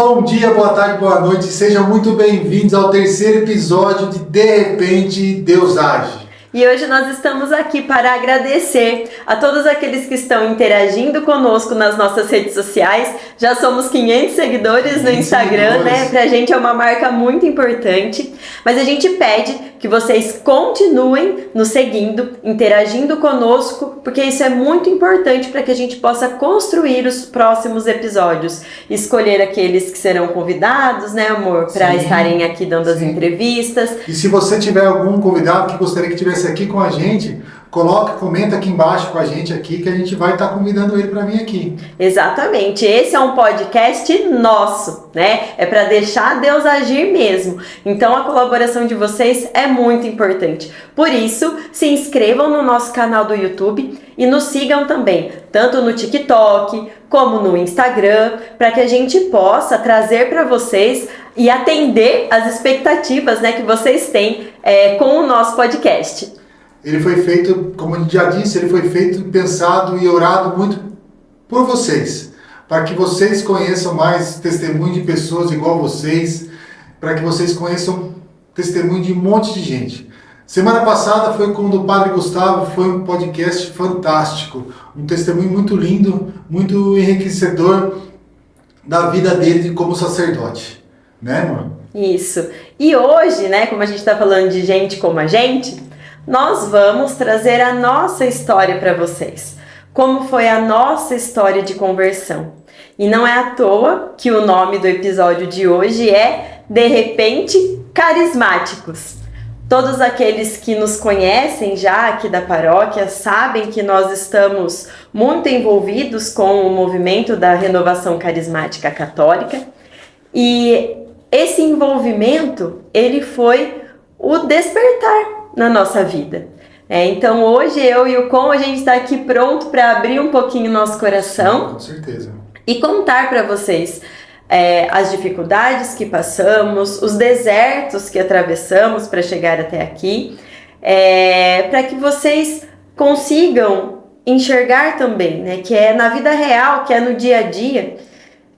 Bom dia, boa tarde, boa noite. Sejam muito bem-vindos ao terceiro episódio de Repente, Deus Age. E hoje nós estamos aqui para agradecer a todos aqueles que estão interagindo conosco nas nossas redes sociais. Já somos 500 seguidores no Instagram, né? Pra gente é uma marca muito importante. Mas a gente pede que vocês continuem nos seguindo, interagindo conosco, porque isso é muito importante para que a gente possa construir os próximos episódios. Escolher aqueles que serão convidados, né, amor? Para estarem aqui dando as entrevistas. E se você tiver algum convidado que gostaria que tivesse aqui com a gente, comenta aqui embaixo com a gente aqui, que a gente vai estar convidando ele para vir aqui. Exatamente, esse é um podcast nosso, né? É para deixar Deus agir mesmo. Então a colaboração de vocês é muito importante. Por isso, se inscrevam no nosso canal do YouTube e nos sigam também, tanto no TikTok como no Instagram, para que a gente possa trazer para vocês e atender as expectativas, né, que vocês têm com o nosso podcast. Ele foi feito, como a gente já disse, ele foi feito, pensado e orado muito por vocês, para que vocês conheçam mais testemunho de pessoas igual vocês, para que vocês conheçam testemunho de um monte de gente. Semana passada foi com o do Padre Gustavo, foi um podcast fantástico, um testemunho muito lindo, muito enriquecedor da vida dele como sacerdote, né, amor? Isso. E hoje, né, como a gente está falando de gente como a gente, nós vamos trazer a nossa história para vocês. Como foi a nossa história de conversão. E não é à toa que o nome do episódio de hoje é De Repente Carismáticos. Todos aqueles que nos conhecem já aqui da paróquia sabem que nós estamos muito envolvidos com o movimento da Renovação Carismática Católica. E esse envolvimento, ele foi o despertar na nossa vida. Então hoje eu e o Com, a gente está aqui pronto para abrir um pouquinho nosso coração. Sim, com certeza. E contar para vocês as dificuldades que passamos, os desertos que atravessamos para chegar até aqui, para que vocês consigam enxergar também, né, que é na vida real, que é no dia a dia,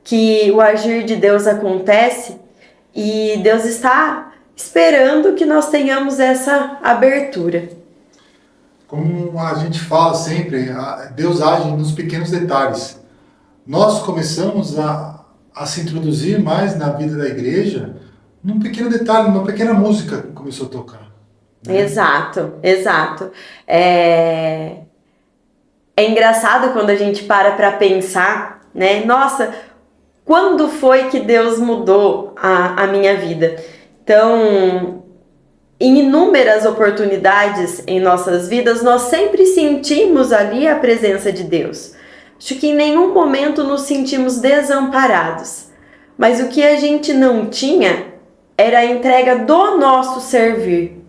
que o agir de Deus acontece e Deus está esperando que nós tenhamos essa abertura. Como a gente fala sempre, Deus age nos pequenos detalhes. Nós começamos a se introduzir mais na vida da igreja num pequeno detalhe, numa pequena música que começou a tocar. Né? Exato, exato. É engraçado quando a gente para pensar, né? Nossa, quando foi que Deus mudou a minha vida? Então, em inúmeras oportunidades em nossas vidas, nós sempre sentimos ali a presença de Deus. Acho que em nenhum momento nos sentimos desamparados. Mas o que a gente não tinha era a entrega do nosso servir.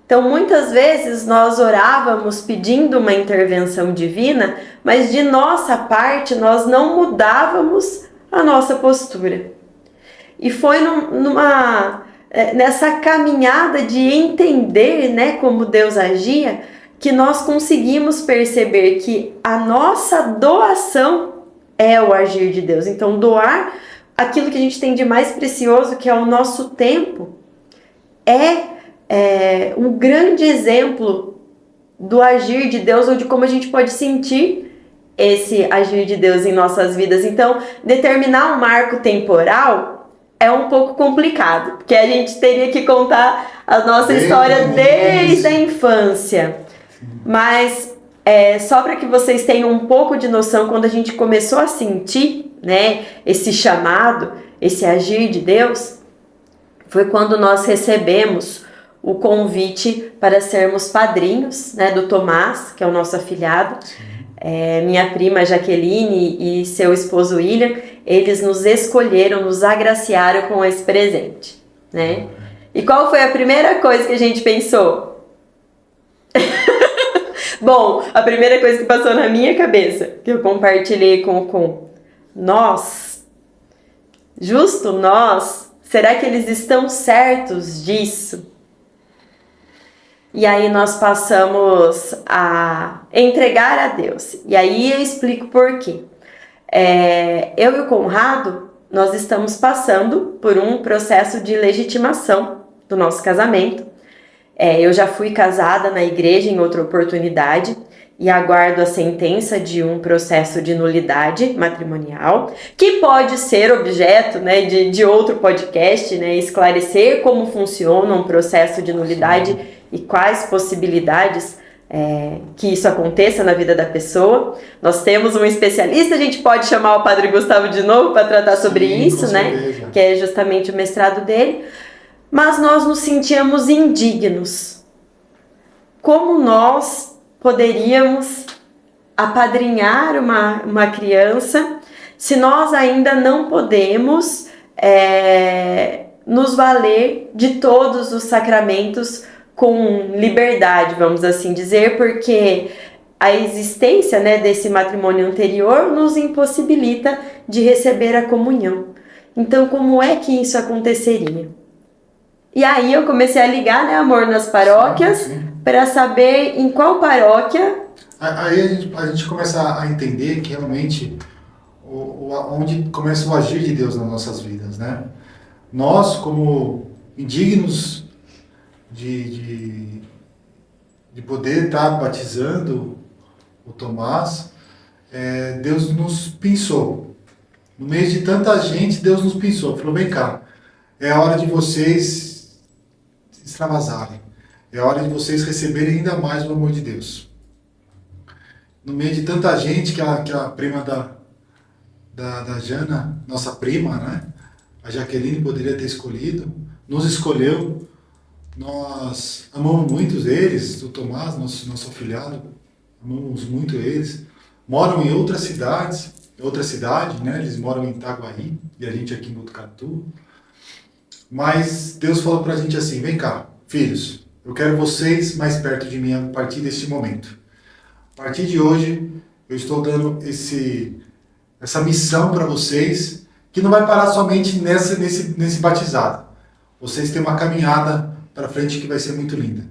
Então, muitas vezes nós orávamos pedindo uma intervenção divina, mas de nossa parte nós não mudávamos a nossa postura. E foi nessa caminhada de entender, né, como Deus agia, que nós conseguimos perceber que a nossa doação é o agir de Deus. Então, doar aquilo que a gente tem de mais precioso, que é o nosso tempo, é um grande exemplo do agir de Deus, ou de como a gente pode sentir esse agir de Deus em nossas vidas. Então, determinar um marco temporal é um pouco complicado, porque a gente teria que contar a nossa história desde a infância. Mas só para que vocês tenham um pouco de noção, quando a gente começou a sentir, né, esse chamado, esse agir de Deus, foi quando nós recebemos o convite para sermos padrinhos, né, do Tomás, que é o nosso afilhado. Minha prima Jaqueline e seu esposo William, eles nos escolheram, nos agraciaram com esse presente, né? E qual foi a primeira coisa que a gente pensou? Bom, a primeira coisa que passou na minha cabeça, que eu compartilhei com nós, justo nós, será que eles estão certos disso? E aí nós passamos a entregar a Deus. E aí eu explico por quê. Eu e o Conrado, nós estamos passando por um processo de legitimação do nosso casamento. Eu já fui casada na igreja em outra oportunidade e aguardo a sentença de um processo de nulidade matrimonial, que pode ser objeto, né, de outro podcast, né, esclarecer como funciona um processo de nulidade e quais possibilidades que isso aconteça na vida da pessoa. Nós temos um especialista, a gente pode chamar o Padre Gustavo de novo para tratar sobre isso, né, que é justamente o mestrado dele. Mas nós nos sentíamos indignos. Como nós poderíamos apadrinhar uma criança se nós ainda não podemos nos valer de todos os sacramentos com liberdade, vamos assim dizer, porque a existência, né, desse matrimônio anterior nos impossibilita de receber a comunhão. Então, como é que isso aconteceria? E aí eu comecei a ligar, né, amor, nas paróquias, para saber em qual paróquia... Aí a gente começa a entender que realmente onde começa o agir de Deus nas nossas vidas, né? Nós, como indignos de poder estar batizando o Tomás, Deus nos pensou. No meio de tanta gente, Deus nos pensou. Falou, vem cá, é a hora de vocês extravasarem. É hora de vocês receberem ainda mais o amor de Deus. No meio de tanta gente, que a prima da Jana, nossa prima, né? A Jaqueline poderia ter escolhido, nos escolheu. Nós amamos muito eles, o Tomás, nosso afilhado, amamos muito eles. Moram em outra cidade, né? Eles moram em Itaguaí e a gente aqui em Botucatu. Mas Deus falou pra gente assim, vem cá, filhos, eu quero vocês mais perto de mim a partir deste momento. A partir de hoje, eu estou dando essa missão para vocês, que não vai parar somente nesse batizado. Vocês têm uma caminhada para frente que vai ser muito linda,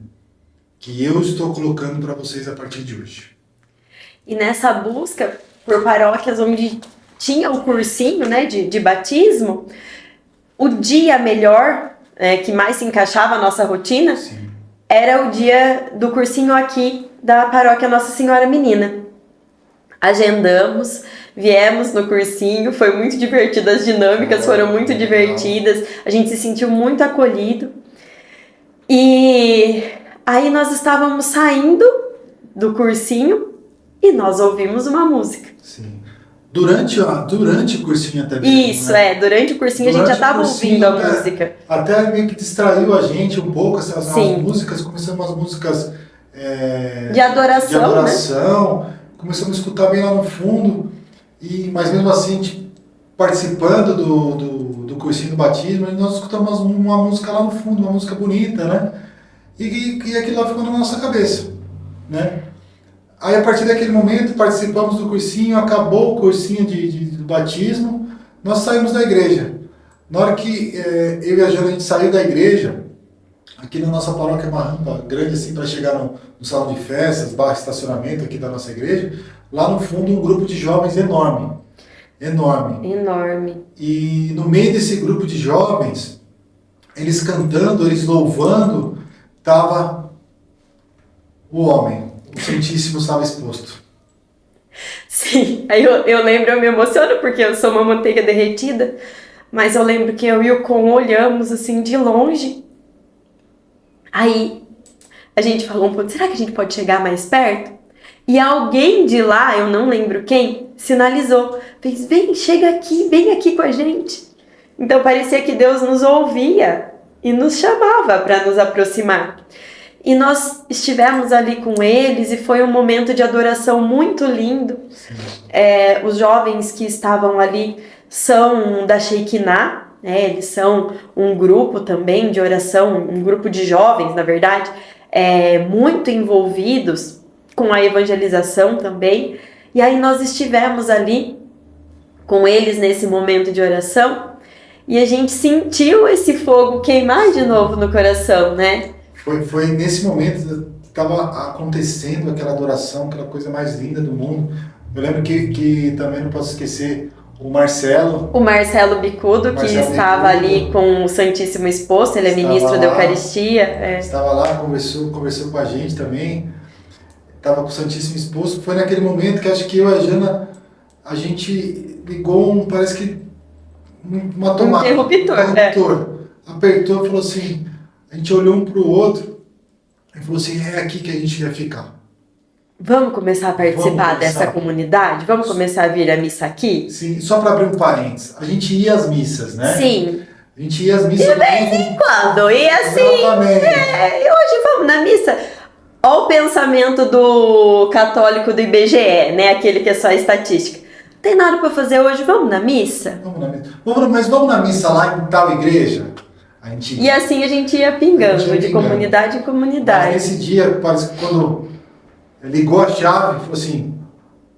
que eu estou colocando para vocês a partir de hoje. E nessa busca por paróquias onde tinha o cursinho, né, de batismo, o dia melhor, que mais se encaixava na nossa rotina, sim, era o dia do cursinho aqui da paróquia Nossa Senhora Menina. Agendamos, viemos no cursinho, foi muito divertido, as dinâmicas foram muito divertidas, a gente se sentiu muito acolhido. E aí nós estávamos saindo do cursinho e nós ouvimos uma música. Sim. Durante o cursinho até mesmo, isso, né? Durante o cursinho a gente já estava ouvindo a música. Até meio que distraiu a gente um pouco as músicas, começamos as músicas de adoração, né? Começamos a escutar bem lá no fundo, mas mesmo assim, participando do cursinho do batismo, nós escutamos uma música lá no fundo, uma música bonita, né? E aquilo lá ficou na nossa cabeça, né? Aí, a partir daquele momento, participamos do cursinho, acabou o cursinho do batismo, nós saímos da igreja. Na hora que eu e a Jana, a gente saiu da igreja, aqui na nossa paróquia é uma rampa grande assim para chegar no salão de festas, barra estacionamento aqui da nossa igreja, lá no fundo um grupo de jovens enorme. E no meio desse grupo de jovens, eles cantando, eles louvando, estava o homem. O Santíssimo estava exposto. Sim, aí eu lembro, eu me emociono porque eu sou uma manteiga derretida, mas eu lembro que eu e o Con olhamos assim de longe. Aí a gente falou um pouco, será que a gente pode chegar mais perto? E alguém de lá, eu não lembro quem, sinalizou, fez, vem aqui com a gente. Então parecia que Deus nos ouvia e nos chamava para nos aproximar. E nós estivemos ali com eles e foi um momento de adoração muito lindo. Os jovens que estavam ali são da Shekinah, né? Eles são um grupo também de oração, um grupo de jovens, na verdade, muito envolvidos com a evangelização também. E aí nós estivemos ali com eles nesse momento de oração e a gente sentiu esse fogo queimar de novo no coração, né? Foi nesse momento que estava acontecendo aquela adoração, aquela coisa mais linda do mundo. Eu lembro que também não posso esquecer o Marcelo. O Marcelo Bicudo, que estava ali com o Santíssimo Exposto, ele é ministro da Eucaristia. Estava lá, conversou com a gente também, estava com o Santíssimo Exposto. Foi naquele momento que acho que eu e a Jana, a gente ligou parece que uma tomada. Um interruptor. Apertou e falou assim, a gente olhou um para o outro e falou assim, é aqui que a gente ia ficar. Vamos começar a participar dessa comunidade? Vamos começar a vir à missa aqui? Sim, só para abrir um parênteses, a gente ia às missas, né? Sim. A gente ia às missas. De vez em quando, e assim, e hoje vamos na missa. Olha o pensamento do católico do IBGE, né? Aquele que é só estatística. Não tem nada para fazer hoje, vamos na missa? Vamos na missa. Mas vamos na missa lá em tal igreja? E assim a gente ia pingando, de comunidade em comunidade. Mas nesse dia, parece que quando ligou a chave, falou assim,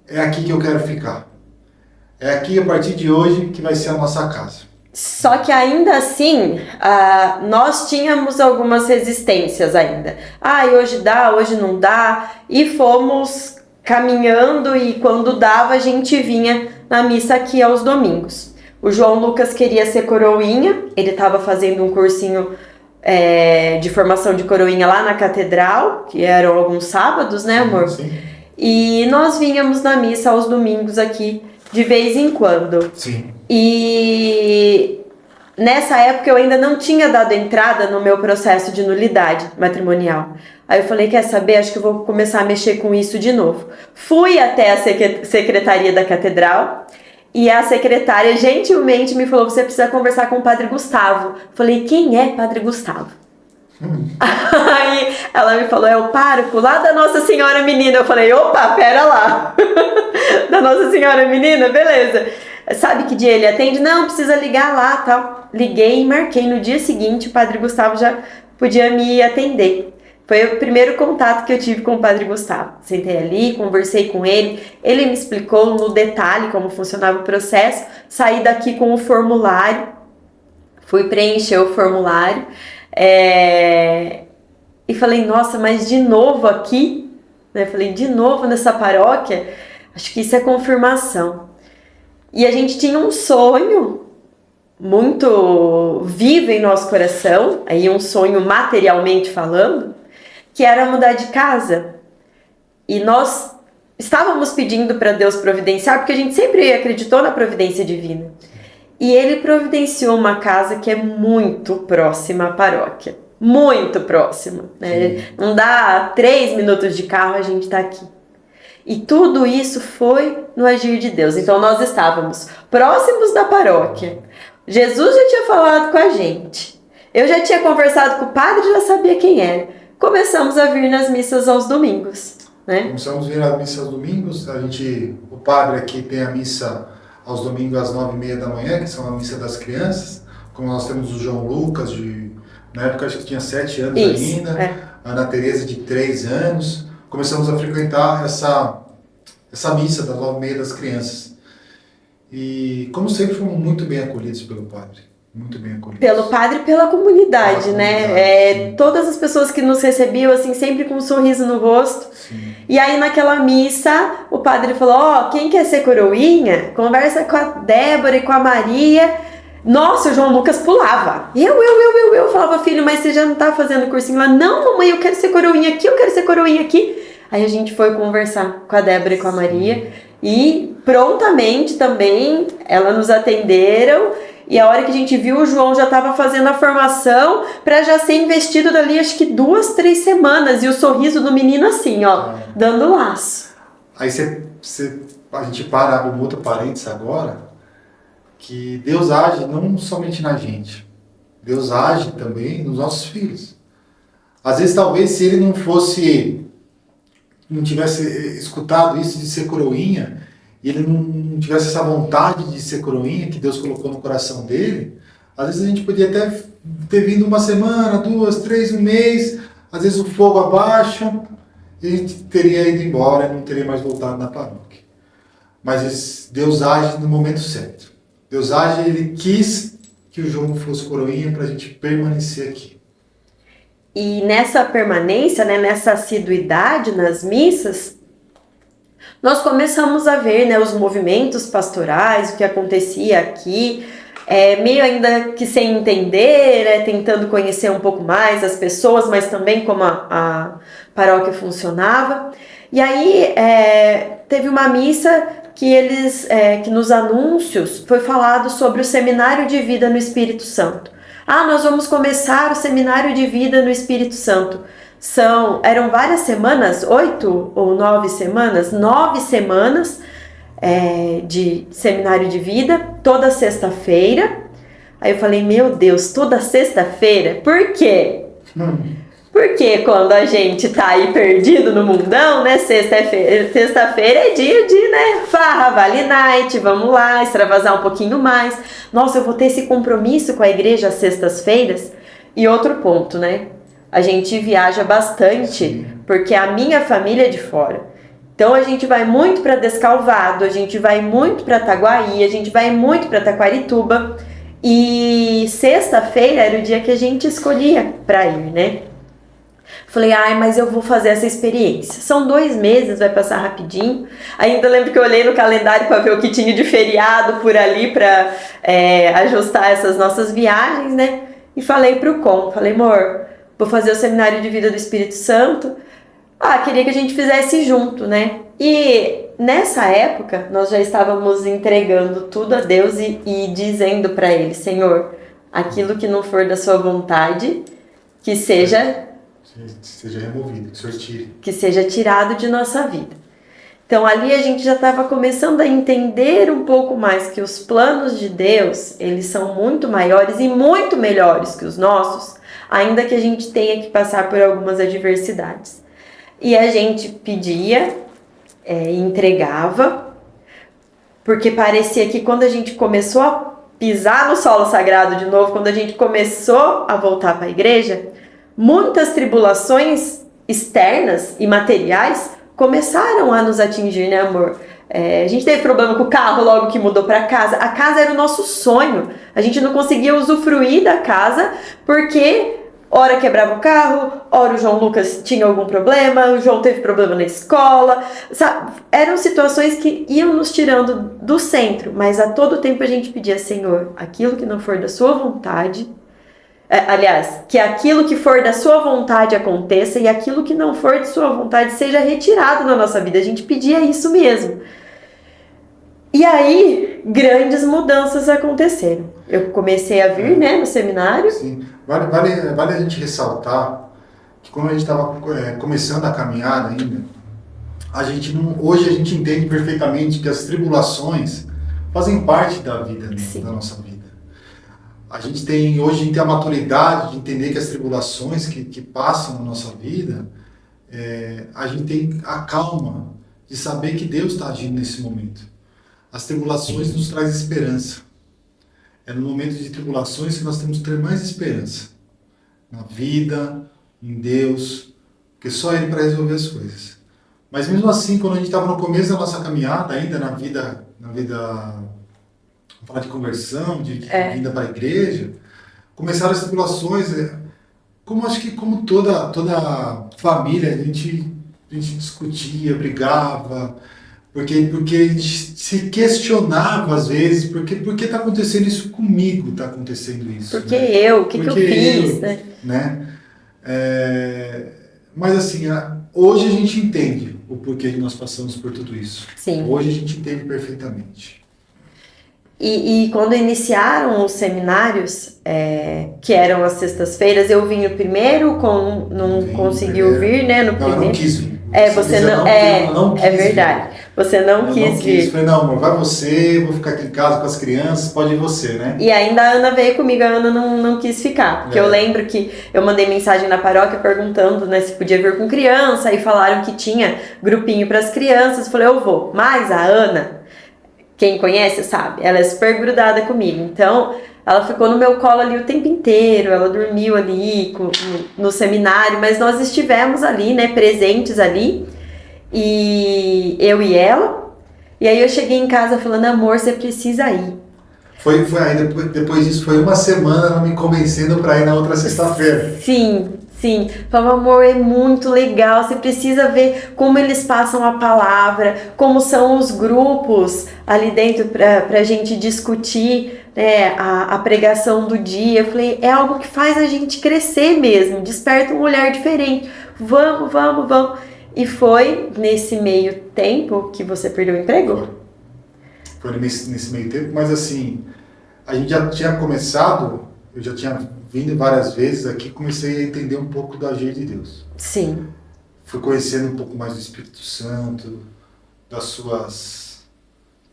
é aqui que eu quero ficar. É aqui, a partir de hoje, que vai ser a nossa casa. Só que ainda assim, nós tínhamos algumas resistências ainda. Hoje dá, hoje não dá. E fomos caminhando e quando dava a gente vinha na missa aqui aos domingos. O João Lucas queria ser coroinha, ele estava fazendo um cursinho de formação de coroinha lá na catedral, que eram alguns sábados, né, amor? Sim. E nós vínhamos na missa aos domingos aqui, de vez em quando. Sim. E nessa época eu ainda não tinha dado entrada no meu processo de nulidade matrimonial. Aí eu falei, quer saber? Acho que eu vou começar a mexer com isso de novo. Fui até a secretaria da catedral. E a secretária gentilmente me falou, você precisa conversar com o Padre Gustavo. Falei, quem é Padre Gustavo? Aí ela me falou, é o pároco lá da Nossa Senhora Menina. Eu falei, opa, pera lá. Da Nossa Senhora Menina? Beleza. Sabe que dia ele atende? Não, precisa ligar lá, tal. Liguei e marquei. No dia seguinte, o Padre Gustavo já podia me atender. Foi o primeiro contato que eu tive com o Padre Gustavo. Sentei ali, conversei com ele, ele me explicou no detalhe como funcionava o processo, saí daqui com o formulário, fui preencher o formulário, e falei, nossa, mas de novo aqui? Falei, de novo nessa paróquia? Acho que isso é confirmação. E a gente tinha um sonho muito vivo em nosso coração, aí um sonho materialmente falando, que era mudar de casa. E nós estávamos pedindo para Deus providenciar, porque a gente sempre acreditou na providência divina. E Ele providenciou uma casa que é muito próxima à paróquia. Muito próxima. Né? Não dá 3 minutos de carro, a gente está aqui. E tudo isso foi no agir de Deus. Então nós estávamos próximos da paróquia. Jesus já tinha falado com a gente. Eu já tinha conversado com o padre, já sabia quem era. Começamos a vir nas missas aos domingos, né? Começamos a vir nas missas aos domingos. O padre aqui tem a missa aos domingos às 9h30 da manhã, que são a missa das crianças. Como nós temos o João Lucas, na época acho que tinha 7 anos ainda, a Ana Tereza de 3 anos. Começamos a frequentar essa missa das 9h30 das crianças. E, como sempre, fomos muito bem acolhidos pelo padre. Muito bem acolhidos. Pelo padre e pela comunidade, né? Todas as pessoas que nos recebiam, assim, sempre com um sorriso no rosto. Sim. E aí, naquela missa, o padre falou, quem quer ser coroinha, conversa com a Débora e com a Maria. Nossa, o João Lucas pulava. Eu falava, filho, mas você já não tá fazendo cursinho lá? Não, mamãe, eu quero ser coroinha aqui, eu quero ser coroinha aqui. Aí a gente foi conversar com a Débora e com a Maria. E prontamente também, elas nos atenderam. E a hora que a gente viu, o João já estava fazendo a formação para já ser investido dali, acho que 2, 3 semanas. E o sorriso do menino assim, dando laço. Aí a gente abre um outro parênteses agora, que Deus age não somente na gente. Deus age também nos nossos filhos. Às vezes, talvez, se ele não tivesse escutado isso de ser coroinha, e ele não tivesse essa vontade de ser coroinha que Deus colocou no coração dele, às vezes a gente podia até ter vindo 1 semana, 2, 3, 1 mês, às vezes o fogo abaixa, e a gente teria ido embora e não teria mais voltado na paróquia. Mas Deus age no momento certo. Deus age, Ele quis que o João fosse coroinha para a gente permanecer aqui. E nessa permanência, né, nessa assiduidade nas missas, nós começamos a ver, né, os movimentos pastorais, o que acontecia aqui, meio ainda que sem entender, né, tentando conhecer um pouco mais as pessoas, mas também como a paróquia funcionava. E aí teve uma missa que nos anúncios foi falado sobre o seminário de vida no Espírito Santo. Nós vamos começar o seminário de vida no Espírito Santo. Eram várias semanas, 8 ou 9 semanas, 9 semanas de seminário de vida, toda sexta-feira. Aí eu falei, meu Deus, toda sexta-feira? Por quê? Porque quando a gente tá aí perdido no mundão, né, sexta-feira é dia de, né, farra, vale night, vamos lá, extravasar um pouquinho mais. Nossa, eu vou ter esse compromisso com a igreja às sextas-feiras. E outro ponto, né, a gente viaja bastante, porque a minha família é de fora. Então a gente vai muito para Descalvado, a gente vai muito para Itaguaí, a gente vai muito para Taquarituba. E sexta-feira era o dia que a gente escolhia para ir, né? Falei, mas eu vou fazer essa experiência. São 2 meses, vai passar rapidinho. Ainda lembro que eu olhei no calendário para ver o que tinha de feriado por ali para ajustar essas nossas viagens, né? E falei pro falei, amor, vou fazer o seminário de vida do Espírito Santo. Queria que a gente fizesse junto, né? E nessa época, nós já estávamos entregando tudo a Deus e dizendo para Ele, Senhor, aquilo que não for da sua vontade, que seja removido, que o Senhor tire. Que seja tirado de nossa vida. Então ali a gente já estava começando a entender um pouco mais que os planos de Deus, eles são muito maiores e muito melhores que os nossos, ainda que a gente tenha que passar por algumas adversidades. E a gente pedia, entregava, porque parecia que quando a gente começou a pisar no solo sagrado de novo, quando a gente começou a voltar para a igreja, muitas tribulações externas e materiais começaram a nos atingir, né, amor? A gente teve problema com o carro logo que mudou para casa. A casa era o nosso sonho. A gente não conseguia usufruir da casa porque ora quebrava o carro, ora o João Lucas tinha algum problema, o João teve problema na escola, sabe? Eram situações que iam nos tirando do centro, mas a todo tempo a gente pedia, Senhor, aquilo que não for da sua vontade, que aquilo que for da sua vontade aconteça e aquilo que não for de sua vontade seja retirado da nossa vida. A gente pedia isso mesmo. E aí, grandes mudanças aconteceram. Eu comecei a vir, né, no seminário. Sim. Vale a gente ressaltar que quando a gente estava começando a caminhada ainda, hoje a gente entende perfeitamente que as tribulações fazem parte da vida, né, da nossa vida. Hoje a gente tem a maturidade de entender que as tribulações que passam na nossa vida, a gente tem a calma de saber que Deus está agindo nesse momento. As tribulações nos trazem esperança. É no momento de tribulações que nós temos que ter mais esperança. Na vida, em Deus, porque só Ele para resolver as coisas. Mas mesmo assim, quando a gente estava no começo da nossa caminhada, ainda na vida, vamos falar de conversão, de vinda para a igreja, começaram as tribulações, como toda família, a gente discutia, brigava, porque a gente se questionava às vezes, por que está acontecendo isso comigo, está acontecendo isso? Por que eu? O que eu fiz? Né? Mas assim, hoje a gente entende o porquê que nós passamos por tudo isso. Sim. Hoje a gente entende perfeitamente. E quando iniciaram os seminários, que eram as sextas-feiras, eu vim no primeiro, não conseguiu vir, né? No primeiro. Não quis vir. Você não quis verdade. Vir. Você não quis vir. Eu falei, não, amor, vai você, vou ficar aqui em casa com as crianças, pode ir você, né? E ainda a Ana veio comigo, a Ana não quis ficar. Porque eu lembro que eu mandei mensagem na paróquia perguntando, né, se podia vir com criança, e falaram que tinha grupinho para as crianças. Eu falei, eu vou. Mas a Ana, quem conhece sabe, ela é super grudada comigo. Então, ela ficou no meu colo ali o tempo inteiro, ela dormiu ali no seminário, mas nós estivemos ali, né, presentes ali, e eu e ela. E aí eu cheguei em casa falando, amor, você precisa ir. Depois disso, foi uma semana ela me convencendo para ir na outra sexta-feira. Sim, Sim, falava, amor, é muito legal, você precisa ver como eles passam a palavra, como são os grupos ali dentro pra gente discutir, né, a pregação do dia. Eu falei, é algo que faz a gente crescer mesmo, desperta um olhar diferente. Vamos, vamos, vamos. E foi nesse meio tempo que você perdeu o emprego? Foi nesse meio tempo, mas assim, a gente já tinha começado, eu já tinha vindo várias vezes aqui, comecei a entender um pouco do agir de Deus. Sim. Fui conhecendo um pouco mais do Espírito Santo, das suas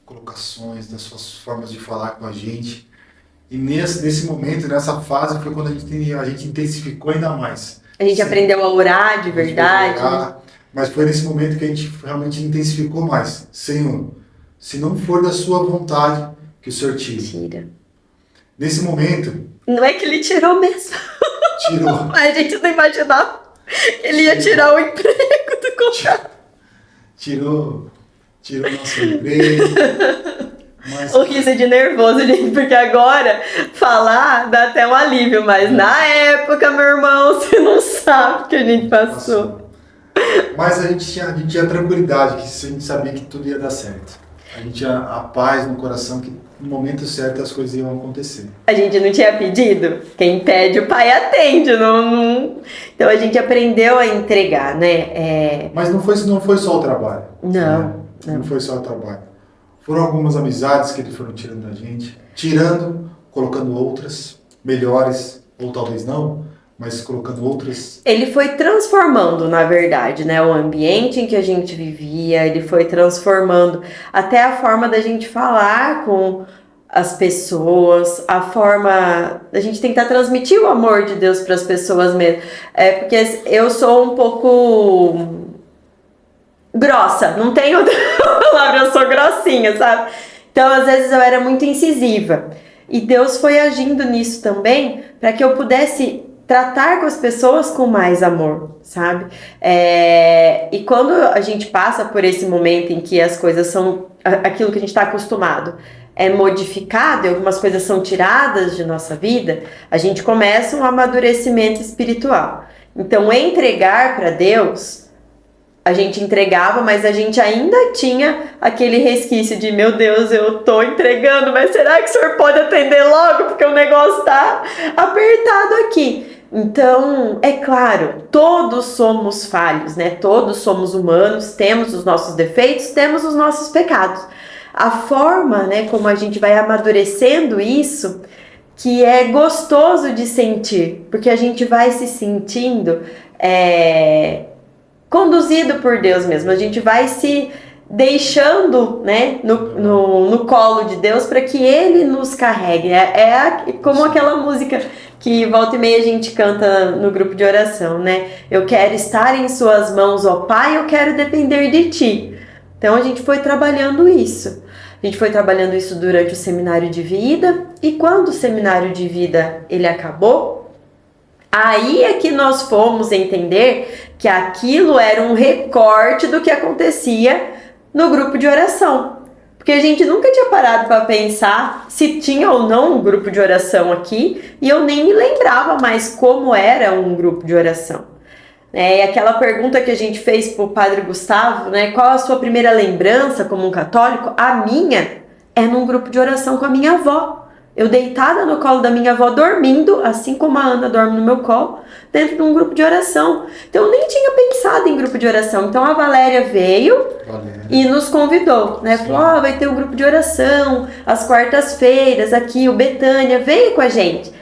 colocações, das suas formas de falar com a gente. E nesse momento, nessa fase, foi quando a gente intensificou ainda mais. A gente aprendeu a orar de verdade. Orar, mas foi nesse momento que a gente realmente intensificou mais. Senhor, se não for da sua vontade, que o Senhor tire. Tira. Nesse momento... Não é que ele tirou mesmo. Tirou. A gente não imaginava que ele ia tirar o emprego do contrato. Tirou nosso emprego. Mas... O riso de nervoso, gente, porque agora falar dá até um alívio, mas na época, meu irmão, você não sabe o que a gente passou. Mas a gente tinha tranquilidade, que a gente sabia que tudo ia dar certo. A gente tinha a paz no coração, que no momento certo as coisas iam acontecer. A gente não tinha pedido? Quem pede, o pai atende. Não... Então a gente aprendeu a entregar, né? Mas não foi só o trabalho. Não. Não foi só o trabalho. Foram algumas amizades que eles foram tirando da gente. Tirando, colocando outras, melhores, ou talvez não, mas colocando outras. Ele foi transformando, na verdade, né? O ambiente em que a gente vivia, ele foi transformando até a forma da gente falar com as pessoas, a forma da gente tentar transmitir o amor de Deus para as pessoas mesmo. Porque eu sou um pouco grossa, não tenho outra palavra, eu sou grossinha, sabe? Então, às vezes eu era muito incisiva. E Deus foi agindo nisso também para que eu pudesse tratar com as pessoas com mais amor, sabe? E quando a gente passa por esse momento em que as coisas são aquilo que a gente está acostumado, é modificado e algumas coisas são tiradas de nossa vida, a gente começa um amadurecimento espiritual. Então, entregar para Deus, a gente entregava, mas a gente ainda tinha aquele resquício de, meu Deus, eu tô entregando, mas será que o senhor pode atender logo? Porque o negócio tá apertado aqui. Então, é claro, todos somos falhos, né? Todos somos humanos, temos os nossos defeitos, temos os nossos pecados. A forma, né, como a gente vai amadurecendo isso, que é gostoso de sentir, porque a gente vai se sentindo conduzido por Deus mesmo, a gente vai se deixando, né, no colo de Deus para que Ele nos carregue. Como aquela música que volta e meia a gente canta no grupo de oração, né? Eu quero estar em suas mãos, ó Pai, eu quero depender de Ti. Então a gente foi trabalhando isso. A gente foi trabalhando isso durante o seminário de vida, e quando o seminário de vida ele acabou, aí é que nós fomos entender que aquilo era um recorte do que acontecia no grupo de oração. Porque a gente nunca tinha parado para pensar se tinha ou não um grupo de oração aqui, e eu nem me lembrava mais como era um grupo de oração. E aquela pergunta que a gente fez para o Padre Gustavo, né, qual a sua primeira lembrança como um católico? A minha é num grupo de oração com a minha avó. Eu deitada no colo da minha avó, dormindo, assim como a Ana dorme no meu colo, dentro de um grupo de oração. Então eu nem tinha pensado em grupo de oração. Então a Valéria veio e nos convidou, né? Falou, vai ter um grupo de oração, às quartas-feiras, aqui, o Betânia, venha com a gente.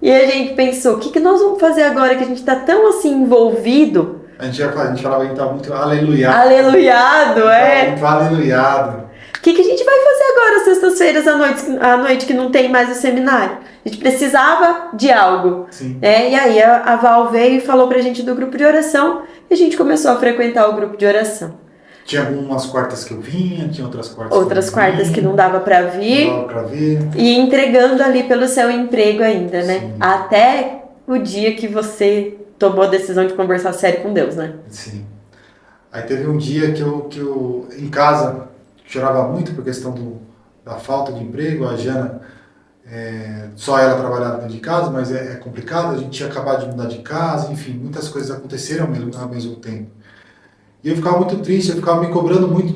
E a gente pensou, o que nós vamos fazer agora que a gente está tão assim envolvido? A gente falava que a gente estava muito aleluiado. Aleluiado, Muito aleluiado. O que a gente vai fazer agora, sextas-feiras à noite, que não tem mais o seminário? A gente precisava de algo. Sim. E aí a Val veio e falou pra gente do grupo de oração, e a gente começou a frequentar o grupo de oração. Tinha algumas quartas que eu vinha, tinha outras quartas que não dava pra vir. Não dava pra vir. E entregando ali pelo seu emprego ainda, né? Sim. Até o dia que você tomou a decisão de conversar sério com Deus, né? Sim. Aí teve um dia que eu em casa, chorava muito por questão da falta de emprego. A Jana Só ela trabalhava dentro de casa, mas é complicado, a gente tinha acabado de mudar de casa, enfim, muitas coisas aconteceram ao mesmo tempo. E eu ficava muito triste, eu ficava me cobrando muito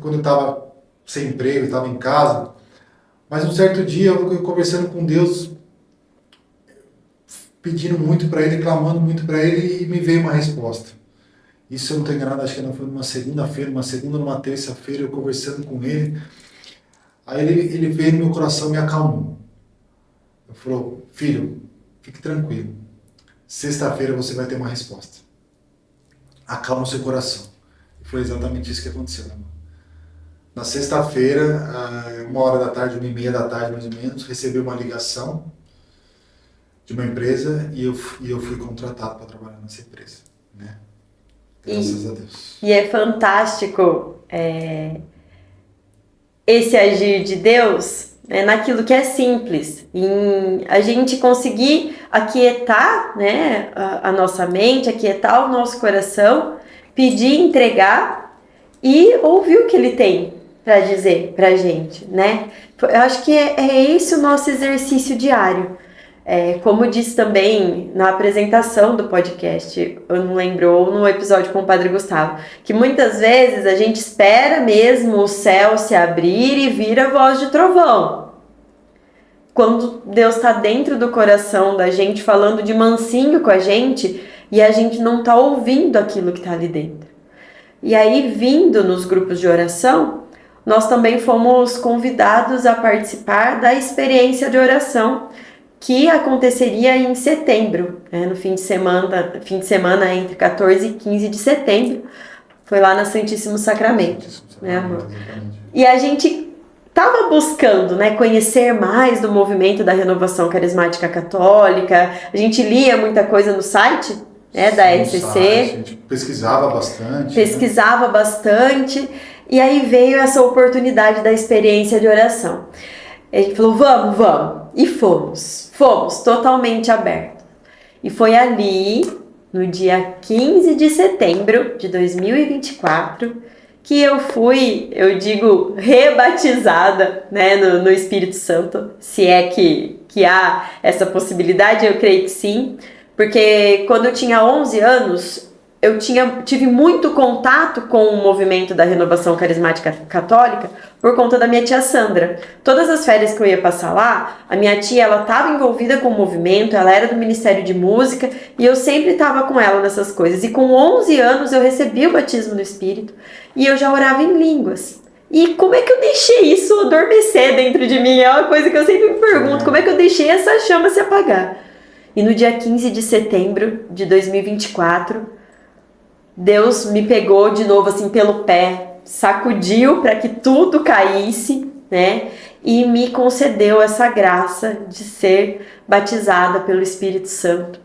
quando eu estava sem emprego, estava em casa. Mas um certo dia, eu conversando com Deus, pedindo muito para Ele, clamando muito para Ele, e me veio uma resposta. Isso, eu não estou enganado, acho que foi numa segunda-feira, numa terça-feira, eu conversando com Ele. Aí ele veio no meu coração e me acalmou. Ele falou: filho, fique tranquilo. Sexta-feira você vai ter uma resposta. Acalma o seu coração. E foi exatamente isso que aconteceu, né? Na sexta-feira, 1h da tarde, 1h30 da tarde mais ou menos, recebi uma ligação de uma empresa e eu fui contratado para trabalhar nessa empresa, né? Graças a Deus. E é fantástico esse agir de Deus, naquilo que é simples, em a gente conseguir aquietar, né, a nossa mente, aquietar o nosso coração, pedir, entregar e ouvir o que Ele tem para dizer pra gente, né? Eu acho que é esse o nosso exercício diário. Como disse também na apresentação do podcast, eu não lembro, ou no episódio com o Padre Gustavo, que muitas vezes a gente espera mesmo o céu se abrir e vir a voz de trovão. Quando Deus está dentro do coração da gente, falando de mansinho com a gente, e a gente não está ouvindo aquilo que está ali dentro. E aí, vindo nos grupos de oração, nós também fomos convidados a participar da experiência de oração que aconteceria em setembro, no fim de semana entre 14 e 15 de setembro, foi lá na Santíssimo Sacramento, né, amor? E a gente estava buscando, né, conhecer mais do movimento da Renovação Carismática Católica, a gente lia muita coisa no site, da RCC. A gente pesquisava bastante. E aí veio essa oportunidade da experiência de oração. A gente falou: vamos. E fomos totalmente abertos. E foi ali, no dia 15 de setembro de 2024, que eu fui, eu digo, rebatizada, né, no Espírito Santo. Se é que há essa possibilidade, eu creio que sim. Porque quando eu tinha 11 anos, eu tive muito contato com o movimento da Renovação Carismática Católica por conta da minha tia Sandra. Todas as férias que eu ia passar lá, a minha tia, ela estava envolvida com o movimento, ela era do Ministério de Música, e eu sempre estava com ela nessas coisas. E com 11 anos eu recebi o batismo no Espírito, e eu já orava em línguas. E como é que eu deixei isso adormecer dentro de mim? É uma coisa que eu sempre me pergunto, como é que eu deixei essa chama se apagar? E no dia 15 de setembro de 2024, Deus me pegou de novo assim pelo pé, sacudiu para que tudo caísse, né? E me concedeu essa graça de ser batizada pelo Espírito Santo.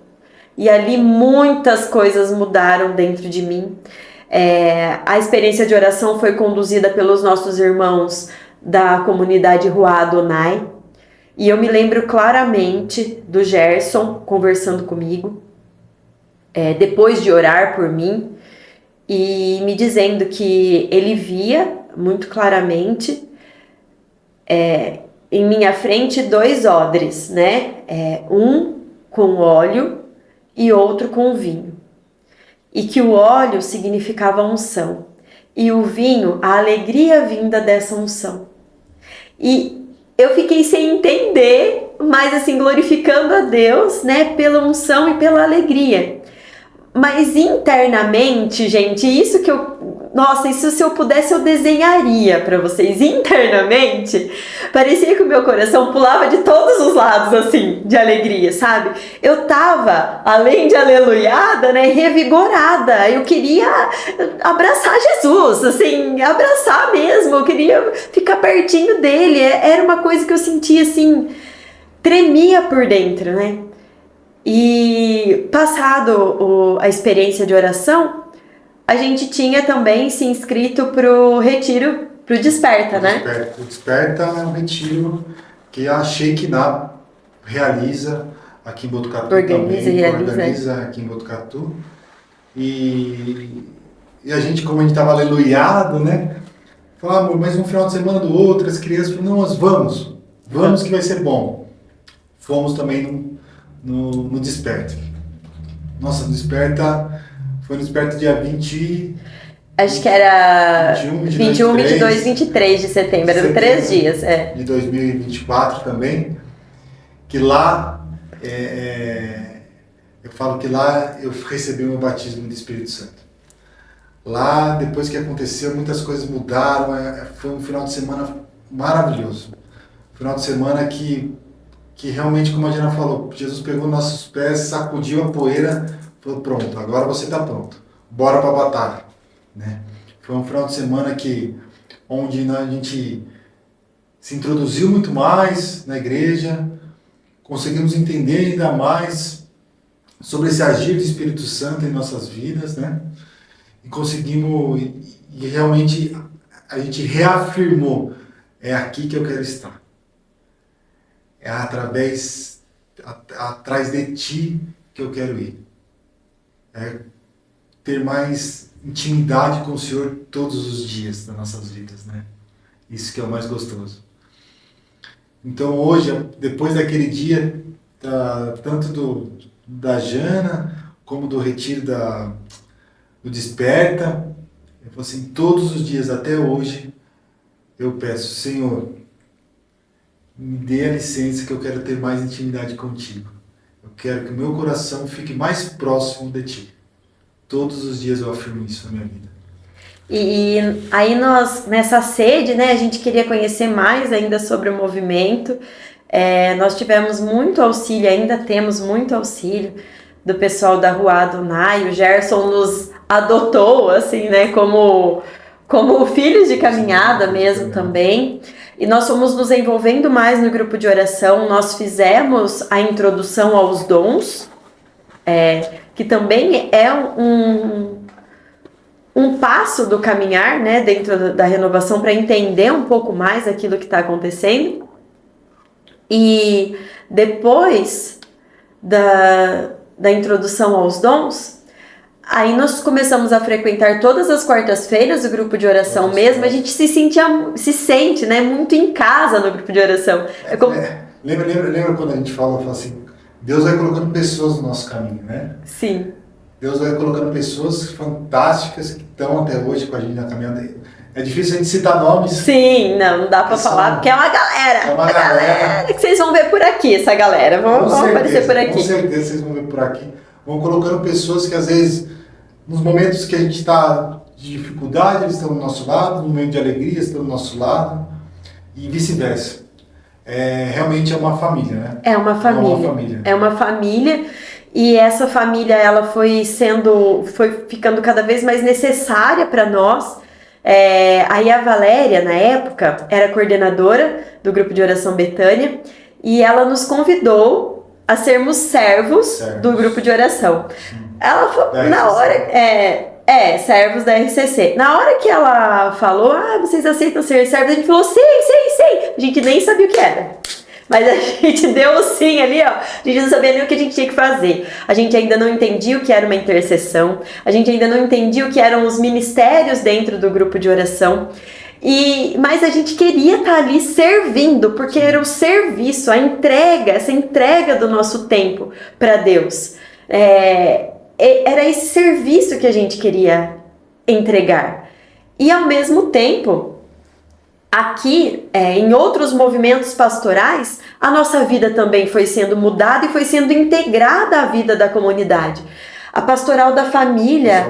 E ali muitas coisas mudaram dentro de mim. A experiência de oração foi conduzida pelos nossos irmãos da comunidade Rua Adonai. E eu me lembro claramente do Gerson conversando comigo, depois de orar por mim, e me dizendo que ele via muito claramente em minha frente 2 odres, né? Um com óleo e outro com vinho. E que o óleo significava unção, e o vinho, a alegria vinda dessa unção. E eu fiquei sem entender, mas assim, glorificando a Deus, né, pela unção e pela alegria. Mas internamente, gente, isso que isso se eu pudesse eu desenharia para vocês. Internamente, parecia que o meu coração pulava de todos os lados, assim, de alegria, sabe? Eu tava, além de aleluiada, né, revigorada. Eu queria abraçar Jesus, assim, abraçar mesmo. Eu queria ficar pertinho dele. Era uma coisa que eu sentia, assim, tremia por dentro, né? E passado a experiência de oração, a gente tinha também se inscrito pro retiro, pro Desperta, né? O Desperta é um retiro que a Shekinah realiza aqui em Botucatu organiza aqui em Botucatu. E a gente, como a gente estava aleluiado, né? Falava: mas um final de semana do outro, as crianças falaram: não, nós vamos que vai ser bom. fomos também no Desperta. Nossa, no Desperta, foi no Desperta dia 20... Acho que era 21, 22, 23 de setembro, eram 3 dias. De 2024 também, que lá, eu falo que lá eu recebi o meu batismo do Espírito Santo. Lá, depois que aconteceu, muitas coisas mudaram, foi um final de semana maravilhoso. Um final de semana que realmente, como a Diana falou, Jesus pegou nossos pés, sacudiu a poeira, falou, pronto, agora você está pronto, bora para a batalha. Né? Foi um final de semana onde a gente se introduziu muito mais na igreja, conseguimos entender ainda mais sobre esse agir do Espírito Santo em nossas vidas, né? E conseguimos, e realmente a gente reafirmou, é aqui que eu quero estar. É atrás de ti que eu quero ir. É ter mais intimidade com o Senhor todos os dias das nossas vidas, né? Isso que é o mais gostoso. Então hoje, depois daquele dia, tanto da Jana, como do retiro do Desperta, eu falo assim, todos os dias até hoje, eu peço, Senhor, me dê a licença que eu quero ter mais intimidade contigo. Eu quero que o meu coração fique mais próximo de ti. Todos os dias eu afirmo isso na minha vida. E aí nós, nessa sede, né, a gente queria conhecer mais ainda sobre o movimento. Nós tivemos muito auxílio, ainda temos muito auxílio do pessoal da Rua Adonai. O Gerson nos adotou, assim, né, como filhos de caminhada mesmo também. E nós fomos nos envolvendo mais no grupo de oração. Nós fizemos a introdução aos dons, que também é um passo do caminhar, né, dentro da renovação, para entender um pouco mais aquilo que está acontecendo. E depois da introdução aos dons, aí nós começamos a frequentar todas as quartas-feiras o grupo de oração mesmo. A gente se sente, né, muito em casa no grupo de oração. Lembra quando a gente fala assim, Deus vai colocando pessoas no nosso caminho, né? Sim. Deus vai colocando pessoas fantásticas que estão até hoje com a gente na caminhada. É difícil a gente citar nomes. Sim, não dá pra falar, porque é uma galera. É uma galera que vocês vão ver por aqui, essa galera. Vão aparecer por aqui. Com certeza vocês vão ver por aqui. Vão colocando pessoas que às vezes, nos momentos que a gente está de dificuldade, eles estão do nosso lado, no momento de alegria, eles estão do nosso lado, e vice-versa. Realmente é uma família, né? É uma família. É uma família. E essa família, ela foi ficando cada vez mais necessária para nós. Aí a Valéria, na época, era coordenadora do grupo de oração Betânia, e ela nos convidou a sermos servos do grupo de oração. Ela falou, na hora... servos da RCC. Na hora que ela falou, vocês aceitam ser servos? A gente falou, sei. A gente nem sabia o que era. Mas a gente deu o sim ali, ó. A gente não sabia nem o que a gente tinha que fazer. A gente ainda não entendia o que era uma intercessão. A gente ainda não entendia o que eram os ministérios dentro do grupo de oração. Mas a gente queria estar ali servindo, porque era o serviço, essa entrega do nosso tempo para Deus. Era esse serviço que a gente queria entregar. E ao mesmo tempo, aqui, em outros movimentos pastorais, a nossa vida também foi sendo mudada e foi sendo integrada à vida da comunidade. A Pastoral da Família...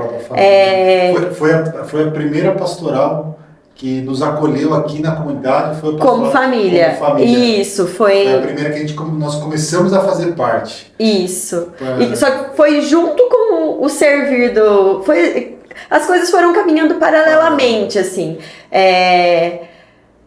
Foi a primeira pastoral que nos acolheu aqui na comunidade. Foi como família. Isso, foi a primeira que nós começamos a fazer parte. Isso. Só que foi junto com o servir as coisas foram caminhando paralelamente, assim.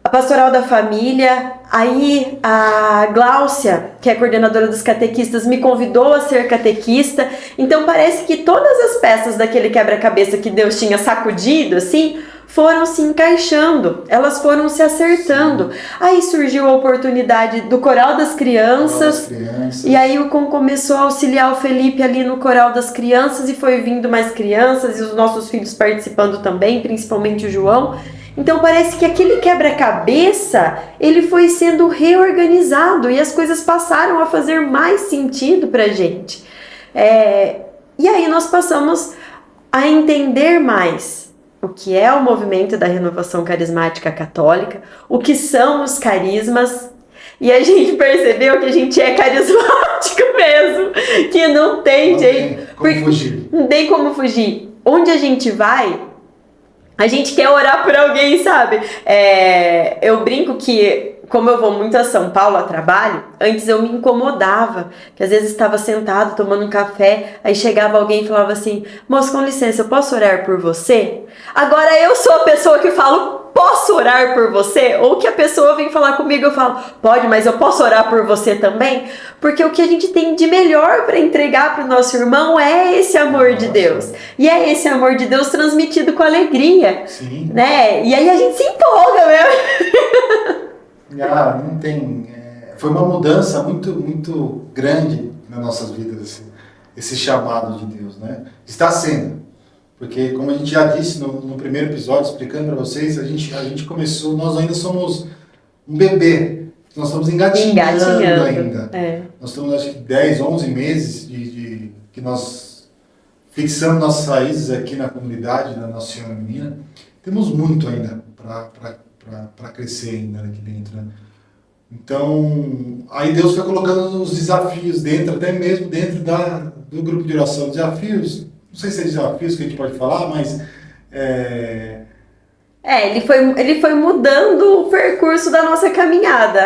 A Pastoral da Família, aí a Gláucia, que é coordenadora dos catequistas, me convidou a ser catequista. Então parece que todas as peças daquele quebra-cabeça que Deus tinha sacudido, assim, foram se encaixando, elas foram se acertando. Aí surgiu a oportunidade do Coral das Crianças, e aí o Com começou a auxiliar o Felipe ali no Coral das Crianças, e foi vindo mais crianças, e os nossos filhos participando também, principalmente o João. Então parece que aquele quebra-cabeça, ele foi sendo reorganizado e as coisas passaram a fazer mais sentido pra gente. E aí nós passamos a entender mais o que é o movimento da renovação carismática católica, o que são os carismas, e a gente percebeu que a gente é carismático mesmo, que não tem jeito. Não tem como fugir. Onde a gente vai, a gente quer orar por alguém, sabe? Eu brinco que, como eu vou muito a São Paulo a trabalho, antes eu me incomodava, que às vezes estava sentado tomando um café, aí chegava alguém e falava assim: moço, com licença, eu posso orar por você? Agora eu sou a pessoa que falo: posso orar por você? Ou que a pessoa vem falar comigo, eu falo: pode, mas eu posso orar por você também? Porque o que a gente tem de melhor para entregar para o nosso irmão é esse amor de Deus. E é esse amor de Deus transmitido com alegria. Sim. Né? E aí a gente se empolga mesmo. Não tem. Foi uma mudança muito, muito grande nas nossas vidas, esse chamado de Deus, né? Está sendo. Porque, como a gente já disse no primeiro episódio, explicando para vocês, a gente começou, nós ainda somos um bebê. Nós estamos engatinhando ainda. Nós estamos, acho que, 10, 11 meses que nós fixamos nossas raízes aqui na comunidade da Nossa Senhora Menina. Temos muito ainda para crescer ainda aqui dentro, né? Então, aí Deus foi colocando os desafios dentro, até mesmo dentro do grupo de oração. Desafios, não sei se é desafios que a gente pode falar, mas... Ele foi mudando o percurso da nossa caminhada,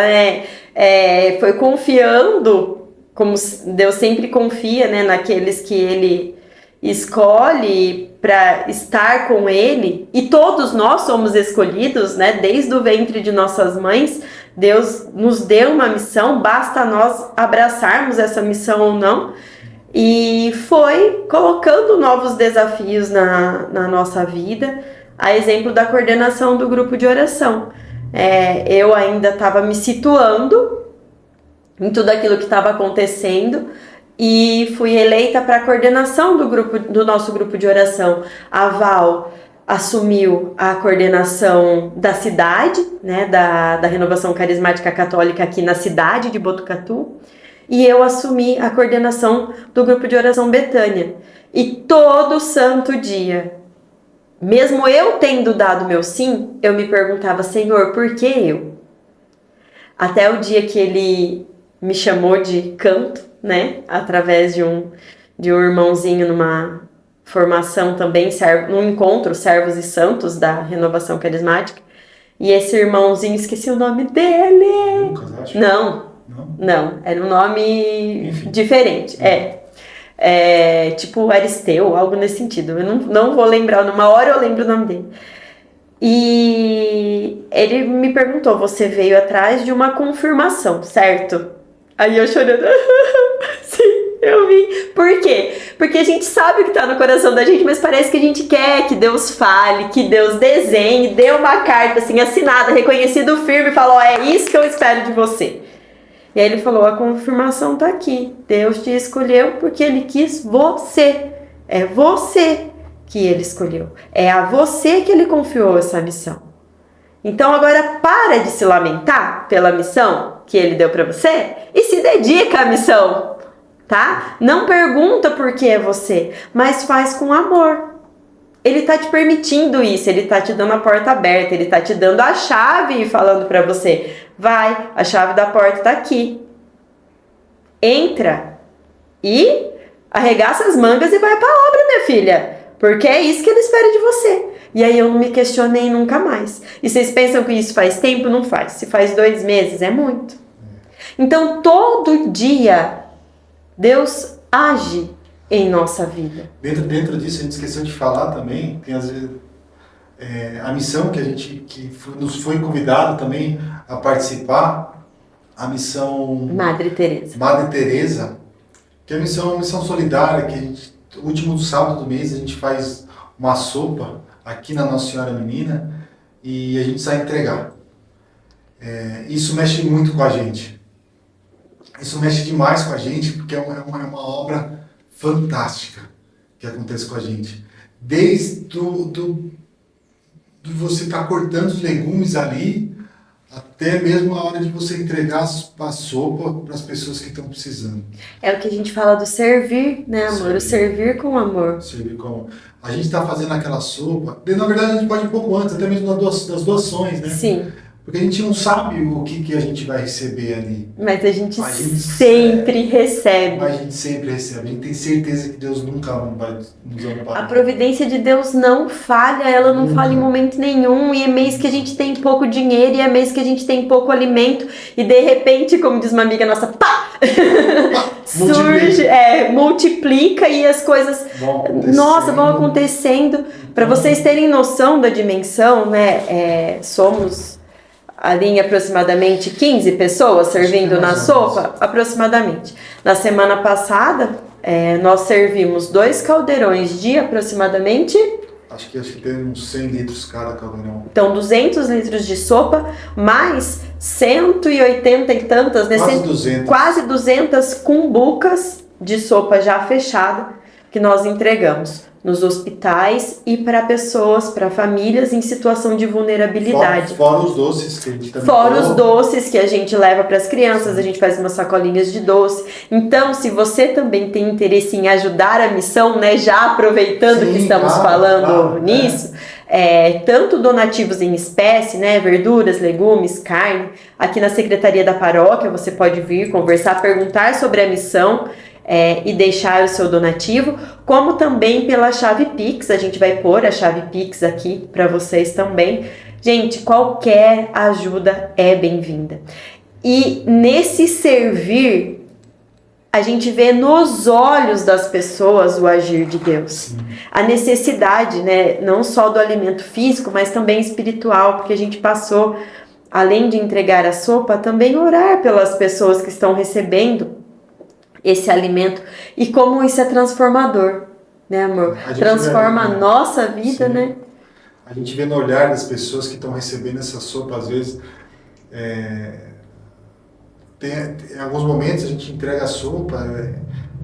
foi confiando, como Deus sempre confia, né, naqueles que Ele escolhe para estar com Ele, e todos nós somos escolhidos, né, desde o ventre de nossas mães. Deus nos deu uma missão, basta nós abraçarmos essa missão ou não, e foi colocando novos desafios na nossa vida, a exemplo da coordenação do grupo de oração. Eu ainda estava me situando em tudo aquilo que estava acontecendo, e fui eleita para a coordenação do nosso grupo de oração. A Val assumiu a coordenação da cidade, né, da Renovação Carismática Católica aqui na cidade de Botucatu, e eu assumi a coordenação do grupo de oração Betânia. E todo santo dia, mesmo eu tendo dado meu sim, eu me perguntava: Senhor, por que eu? Até o dia que Ele me chamou de canto, né, através de um irmãozinho numa formação também, num encontro Servos e Santos da Renovação Carismática, e esse irmãozinho, esqueci o nome dele. Lucas, acho. Não, era um nome Enfim. Diferente, tipo Aristeu, algo nesse sentido, eu não vou lembrar, numa hora eu lembro o nome dele. E ele me perguntou: você veio atrás de uma confirmação, certo? Aí eu chorando: sim, eu vim. Por quê? Porque a gente sabe o que está no coração da gente, mas parece que a gente quer que Deus fale, que Deus desenhe, dê uma carta assim, assinada, reconhecido firme, e fala: é isso que eu espero de você. E aí ele falou: a confirmação está aqui. Deus te escolheu porque Ele quis você. É você que Ele escolheu. É a você que Ele confiou essa missão. Então agora para de se lamentar pela missão que Ele deu para você e se dedica à missão, tá? Não pergunta por que é você, mas faz com amor. Ele tá te permitindo isso, Ele tá te dando a porta aberta, Ele tá te dando a chave e falando para você: vai, a chave da porta tá aqui. Entra e arregaça as mangas e vai pra obra, minha filha, porque é isso que Ele espera de você. E aí eu não me questionei nunca mais. E vocês pensam que isso faz tempo? Não faz. Se faz 2 meses, é muito. Então todo dia Deus age em nossa vida. Dentro disso, a gente esqueceu de falar também, tem às vezes a missão nos foi convidado também a participar, a missão Madre Teresa, que é uma missão solidária, que o último sábado do mês a gente faz uma sopa aqui na Nossa Senhora Menina e a gente sai entregar. Isso mexe muito com a gente. Isso mexe demais com a gente, porque é uma obra fantástica que acontece com a gente. Desde do de você estar cortando os legumes ali, até mesmo a hora de você entregar a sopa para as pessoas que estão precisando. É o que a gente fala do servir, né, amor? O servir com amor. Servir com... A gente está fazendo aquela sopa, na verdade a gente pode ir um pouco antes, até mesmo das doações, né? Sim. Porque a gente não sabe o que a gente vai receber ali. Mas a gente sempre recebe. Mas a gente sempre recebe. A gente tem certeza que Deus nunca vai nos amparar. A providência de Deus não falha, ela não falha em momento nenhum. E é mês que a gente tem pouco dinheiro, e é mês que a gente tem pouco alimento. E de repente, como diz uma amiga nossa, pá! Surge, multiplica e as coisas vão acontecendo. Para vocês terem noção da dimensão, né? Somos ali em aproximadamente 15 pessoas servindo na sopa, aproximadamente. Na semana passada, nós servimos 2 caldeirões de aproximadamente... Acho que tem uns 100 litros cada caldeirão. Então, 200 litros de sopa, mais 180 e tantas... Quase 200 cumbucas de sopa já fechada que nós entregamos nos hospitais e para pessoas, para famílias em situação de vulnerabilidade. Fora os doces que a gente também os doces que a gente leva para as crianças, a gente faz umas sacolinhas de doce. Então, se você também tem interesse em ajudar a missão, né, já aproveitando que estamos falando nisso, tanto donativos em espécie, né, verduras, legumes, carne, aqui na Secretaria da Paróquia você pode vir conversar, perguntar sobre a missão, e deixar o seu donativo, como também pela chave Pix. A gente vai pôr a chave Pix aqui para vocês também. Gente, qualquer ajuda é bem-vinda. E nesse servir, a gente vê nos olhos das pessoas o agir de Deus. Sim. A necessidade, né, não só do alimento físico, mas também espiritual, porque a gente passou, além de entregar a sopa, também orar pelas pessoas que estão recebendo esse alimento, e como isso é transformador, né, amor? Transforma a nossa vida, né? A gente vê no olhar das pessoas que estão recebendo essa sopa, às vezes, em alguns momentos a gente entrega a sopa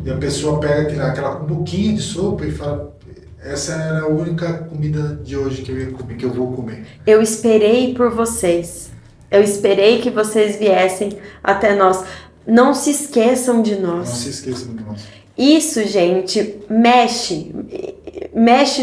e a pessoa pega aquela cumbuquinha de sopa e fala: essa era a única comida de hoje que eu ia comer, que eu vou comer. Eu esperei por vocês. Eu esperei que vocês viessem até nós. Não se esqueçam de nós. Não se esqueçam de nós. Isso, gente, mexe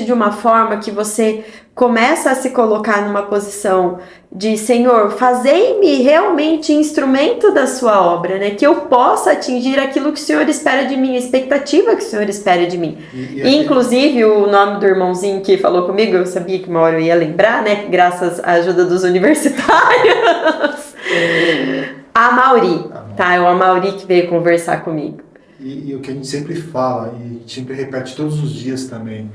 de uma forma que você começa a se colocar numa posição de: Senhor, fazei-me realmente instrumento da sua obra, né? Que eu possa atingir aquilo que o Senhor espera de mim, a expectativa que o Senhor espera de mim. Inclusive, o nome do irmãozinho que falou comigo, eu sabia que uma hora eu ia lembrar, né? Graças à ajuda dos universitários. A Mauri, tá? É o Mauri que veio conversar comigo. E o que a gente sempre fala, e a gente sempre repete todos os dias também,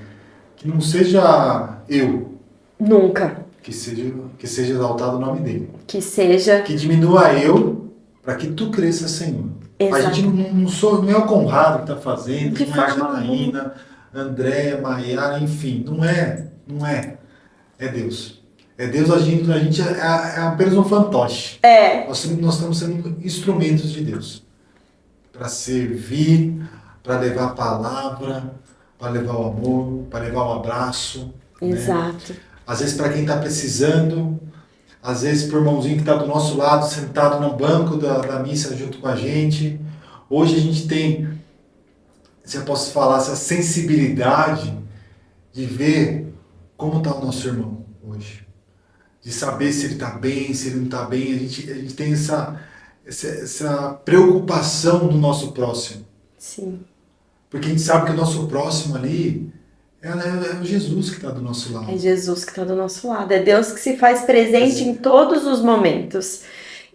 que não seja eu. Nunca. Que seja exaltado o nome dele. Que diminua eu, para que tu cresça, Senhor. Exato. A gente não é o Conrado que está fazendo, não é a Janaína, Andréia, Maiara, enfim, não é. É Deus. É Deus agindo na gente, é apenas um fantoche. Nós estamos sendo instrumentos de Deus. Para servir, para levar a palavra, para levar o amor, para levar o abraço. Exato. Né? Às vezes para quem está precisando, às vezes para o irmãozinho que está do nosso lado, sentado no banco da missa junto com a gente. Hoje a gente tem, se eu posso falar, essa sensibilidade de ver como está o nosso irmão hoje. De saber se ele está bem, se ele não está bem. A gente tem essa preocupação do nosso próximo. Sim. Porque a gente sabe que o nosso próximo ali é o Jesus que está do nosso lado. É Jesus que está do nosso lado. É Deus que se faz presente em todos os momentos.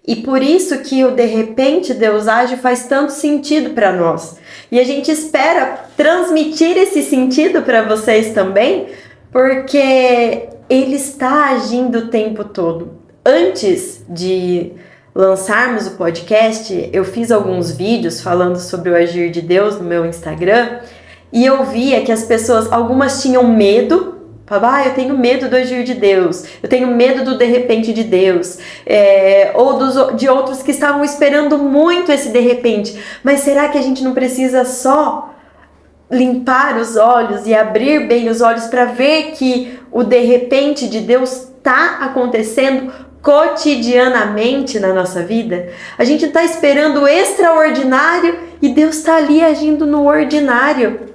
E por isso que o de repente Deus age faz tanto sentido para nós. E a gente espera transmitir esse sentido para vocês também, porque Ele está agindo o tempo todo. Antes de lançarmos o podcast, eu fiz alguns vídeos falando sobre o agir de Deus no meu Instagram, e eu via que as pessoas, algumas tinham medo, falavam: eu tenho medo do agir de Deus, eu tenho medo do de repente de Deus, ou de outros que estavam esperando muito esse de repente. Mas será que a gente não precisa só limpar os olhos e abrir bem os olhos para ver que o de repente de Deus está acontecendo cotidianamente na nossa vida. A gente está esperando o extraordinário e Deus está ali agindo no ordinário.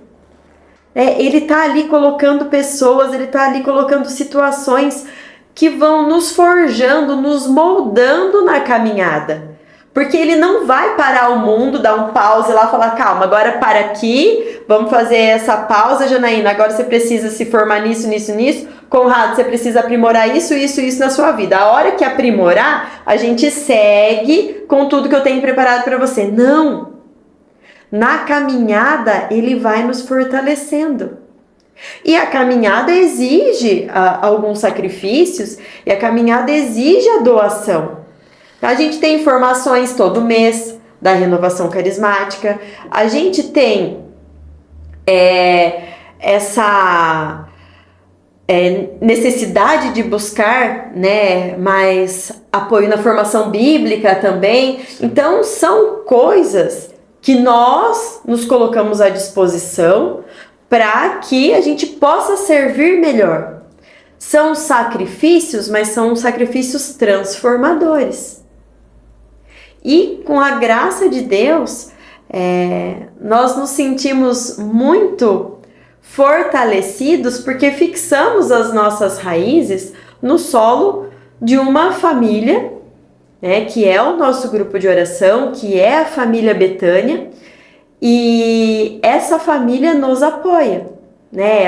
Ele está ali colocando pessoas, Ele está ali colocando situações que vão nos forjando, nos moldando na caminhada. Porque Ele não vai parar o mundo, dar um pause lá e falar, calma, agora para aqui, vamos fazer essa pausa, Janaína, agora você precisa se formar nisso. Conrado, você precisa aprimorar isso na sua vida. A hora que aprimorar, a gente segue com tudo que eu tenho preparado para você. Não! Na caminhada, Ele vai nos fortalecendo. E a caminhada exige alguns sacrifícios, e a caminhada exige a doação. A gente tem informações todo mês da renovação carismática, a gente tem essa necessidade de buscar, né, mais apoio na formação bíblica também. Então são coisas que nós nos colocamos à disposição para que a gente possa servir melhor. São sacrifícios, mas são sacrifícios transformadores. E com a graça de Deus, nós nos sentimos muito fortalecidos porque fixamos as nossas raízes no solo de uma família, né, que é o nosso grupo de oração, que é a família Betânia, e essa família nos apoia, né?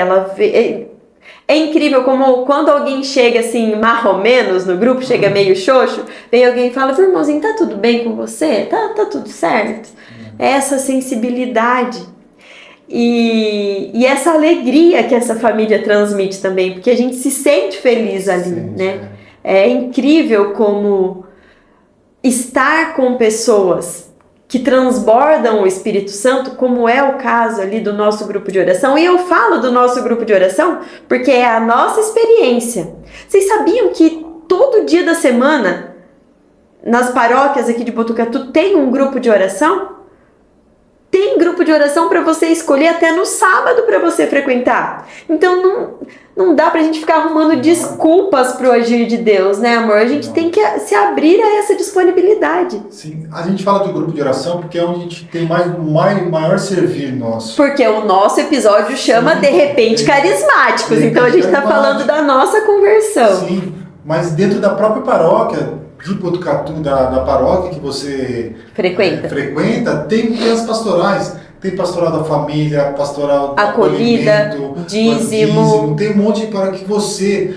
É incrível como quando alguém chega assim, marromenos no grupo, chega meio xoxo, vem alguém e fala, irmãozinho, tá tudo bem com você? Tá tudo certo? Essa sensibilidade e essa alegria que essa família transmite também, porque a gente se sente feliz ali, né? É incrível como estar com pessoas que transbordam o Espírito Santo, como é o caso ali do nosso grupo de oração. E eu falo do nosso grupo de oração porque é a nossa experiência. Vocês sabiam que todo dia da semana, nas paróquias aqui de Botucatu, tem um grupo de oração? Tem grupo de oração para você escolher até no sábado para você frequentar. Então não dá pra gente ficar arrumando desculpas pro agir de Deus, né, amor? A gente tem que se abrir a essa disponibilidade. Sim, a gente fala do grupo de oração porque é onde a gente tem maior servir nosso. Porque o nosso episódio chama De Repente Carismáticos, então a gente tá falando da nossa conversão. Sim, mas dentro da própria paróquia de Botucatu, da paróquia que você frequenta, tem as pastorais. Tem pastoral da família, pastoral do acolhida, dízimo. Tem um monte para que você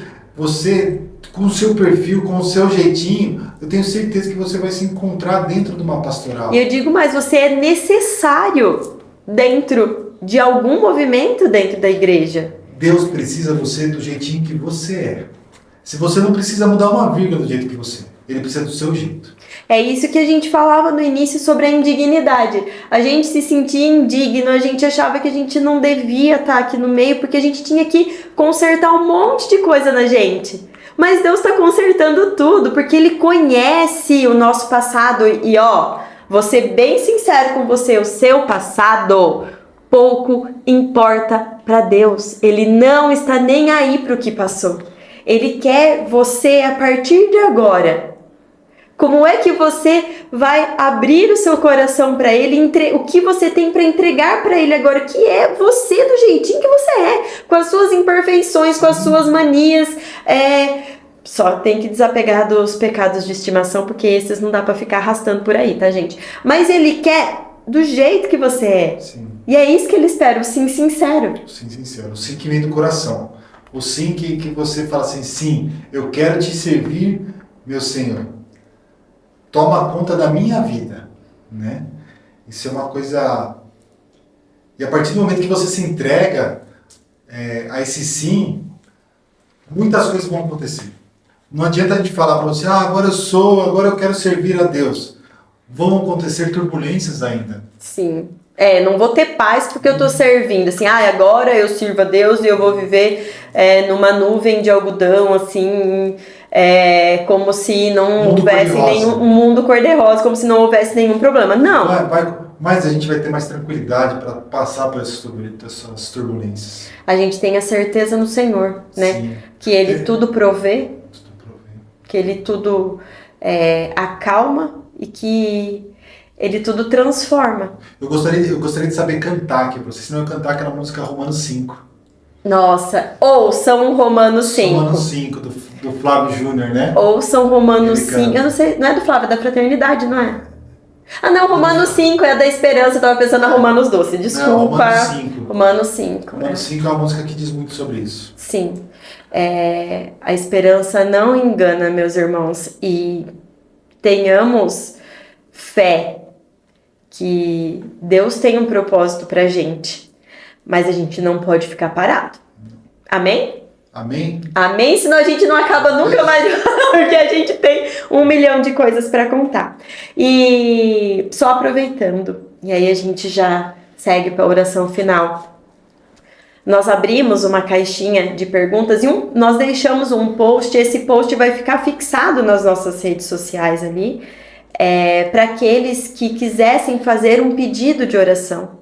com o seu perfil, com o seu jeitinho, eu tenho certeza que você vai se encontrar dentro de uma pastoral. E eu digo mais, você é necessário dentro de algum movimento dentro da igreja. Deus precisa de você do jeitinho que você é. Se você não precisa mudar uma vírgula do jeito que você é. Ele precisa do seu jeito. É isso que a gente falava no início sobre a indignidade. A gente se sentia indigno, a gente achava que a gente não devia estar aqui no meio, porque a gente tinha que consertar um monte de coisa na gente. Mas Deus está consertando tudo, porque Ele conhece o nosso passado. E vou ser bem sincero com você, o seu passado pouco importa para Deus. Ele não está nem aí para o que passou. Ele quer você a partir de agora. Como é que você vai abrir o seu coração para Ele? O que você tem para entregar para Ele agora? Que é você do jeitinho que você é. Com as suas imperfeições, com as suas manias. Só tem que desapegar dos pecados de estimação, porque esses não dá para ficar arrastando por aí, tá, gente? Mas Ele quer do jeito que você é. Sim. E é isso que Ele espera, o sim sincero. O sim sincero, o sim que vem do coração. O sim que você fala assim, sim, eu quero te servir, meu Senhor. Toma conta da minha vida, né? Isso é uma coisa... E a partir do momento que você se entrega a esse sim, muitas coisas vão acontecer. Não adianta a gente falar para você, agora eu quero servir a Deus. Vão acontecer turbulências ainda. Sim. Não vou ter paz porque eu tô servindo, assim, agora eu sirvo a Deus e eu vou viver numa nuvem de algodão, assim, como se não houvesse nenhum mundo cor-de-rosa, como se não houvesse nenhum problema. Não. mais a gente vai ter mais tranquilidade para passar por essas turbulências. A gente tem a certeza no Senhor, né? Sim. Que Ele tudo provê, Tudo provém. que Ele tudo acalma e que Ele tudo transforma. Eu gostaria de saber cantar aqui para vocês, senão eu cantar aquela música Romanos 5. Nossa, ouçam Romanos 5. Romanos 5, do Flávio Júnior, né? Ouçam Romanos Ele 5. Eu não sei, não é do Flávio, é da Fraternidade, não é? Ah, não, Romanos 5 é da Esperança, eu tava pensando na Romanos 12, desculpa. Não, Romanos 5. Romanos 5. Romanos 5 é uma música que diz muito sobre isso. Sim. A esperança não engana, meus irmãos, e tenhamos fé que Deus tem um propósito pra gente, mas a gente não pode ficar parado. Amém? Amém? Amém? Senão a gente não acaba nunca mais, porque a gente tem 1 milhão de coisas para contar. E só aproveitando, e aí a gente já segue para a oração final. Nós abrimos uma caixinha de perguntas e nós deixamos um post. Esse post vai ficar fixado nas nossas redes sociais ali, para aqueles que quisessem fazer um pedido de oração.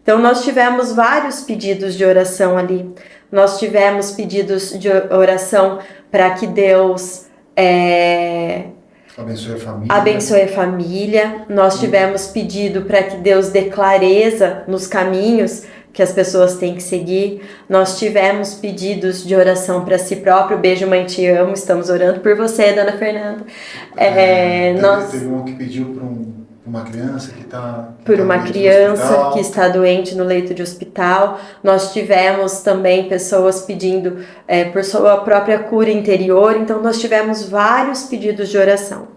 Então nós tivemos vários pedidos de oração ali. Nós tivemos pedidos de oração para que Deus abençoe a família. Nós tivemos pedido para que Deus dê clareza nos caminhos que as pessoas têm que seguir. Nós tivemos pedidos de oração para si próprio. Beijo, mãe, te amo. Estamos orando por você, dona Fernanda. Teve um que pediu para uma criança que está... Por uma criança que está doente no leito de hospital. Nós tivemos também pessoas pedindo por sua própria cura interior. Então, nós tivemos vários pedidos de oração.